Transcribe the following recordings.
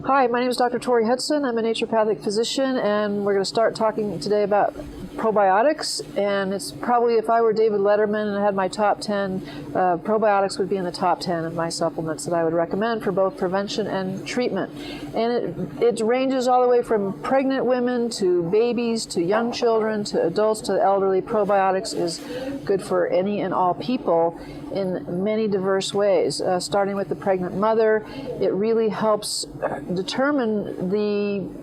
Hi, my name is Dr. Tori Hudson. I'm a naturopathic physician, and we're going to start talking today about probiotics. And it's probably, if I were David Letterman and I had my top 10, probiotics would be in the top 10 of my supplements that I would recommend for both prevention and treatment. And it ranges all the way from pregnant women to babies to young children to adults to elderly. Probiotics is good for any and all people in many diverse ways. Starting with the pregnant mother, it really helps determine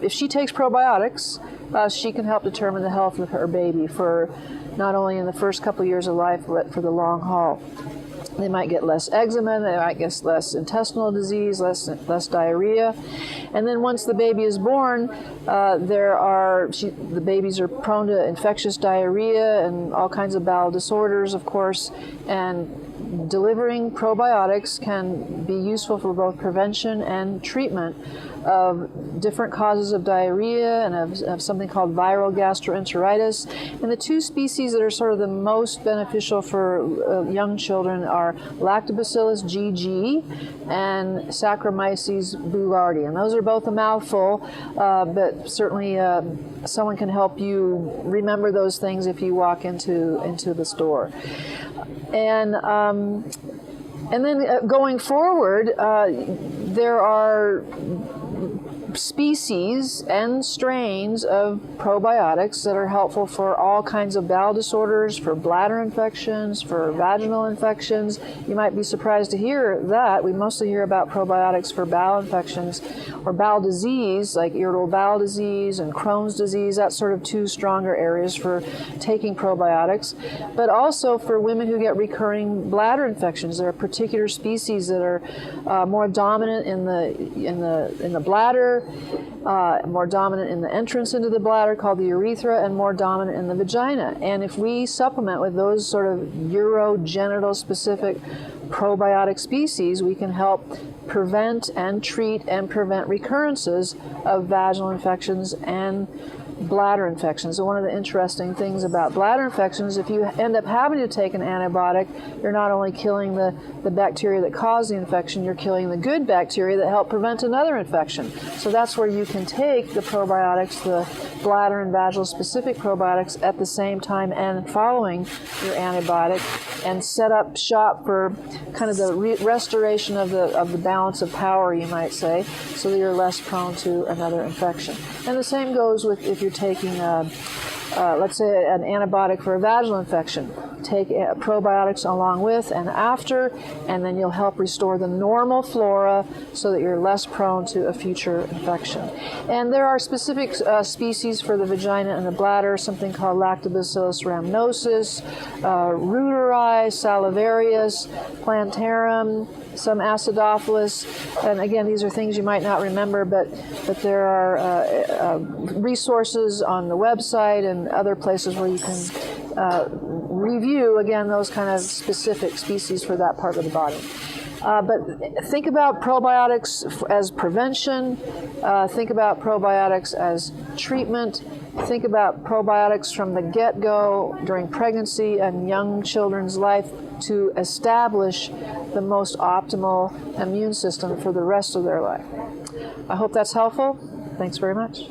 if she takes probiotics, she can help determine the health of her baby for not only in the first couple years of life, but for the long haul. They might get less eczema, they might get less intestinal disease, less diarrhea. And then once the baby is born, the babies are prone to infectious diarrhea and all kinds of bowel disorders, of course, and delivering probiotics can be useful for both prevention and treatment of different causes of diarrhea and of something called viral gastroenteritis. And the two species that are sort of the most beneficial for young children are Lactobacillus GG and Saccharomyces boulardii. And those are both a mouthful, but certainly someone can help you remember those things if you walk into the store. And then going forward, there are species and strains of probiotics that are helpful for all kinds of bowel disorders, for bladder infections, for vaginal infections. You might be surprised to hear that. We mostly hear about probiotics for bowel infections or bowel disease, like irritable bowel disease and Crohn's disease. That's sort of two stronger areas for taking probiotics. But also for women who get recurring bladder infections, there are particular species that are more dominant in the bladder, more dominant in the entrance into the bladder called the urethra, and more dominant in the vagina. And if we supplement with those sort of urogenital specific probiotic species, we can help prevent and treat and prevent recurrences of vaginal infections and bladder infections. So one of the interesting things about bladder infections, if you end up having to take an antibiotic, you're not only killing the bacteria that cause the infection, you're killing the good bacteria that help prevent another infection. So that's where you can take the probiotics, the bladder and vaginal specific probiotics at the same time and following your antibiotic, and set up shop for kind of the restoration of the balance of power, you might say, so that you're less prone to another infection. And the same goes with if you're taking, let's say, an antibiotic for a vaginal infection. Take probiotics along with and after, and then you'll help restore the normal flora so that you're less prone to a future infection. And there are specific species for the vagina and the bladder, something called Lactobacillus rhamnosus, reuteri, salivarius, plantarum, some acidophilus, and again, these are things you might not remember, but there are resources on the website and other places where you can review, again, those kind of specific species for that part of the body. But think about probiotics as prevention, think about probiotics as treatment, think about probiotics from the get-go during pregnancy and young children's life to establish the most optimal immune system for the rest of their life. I hope that's helpful. Thanks very much.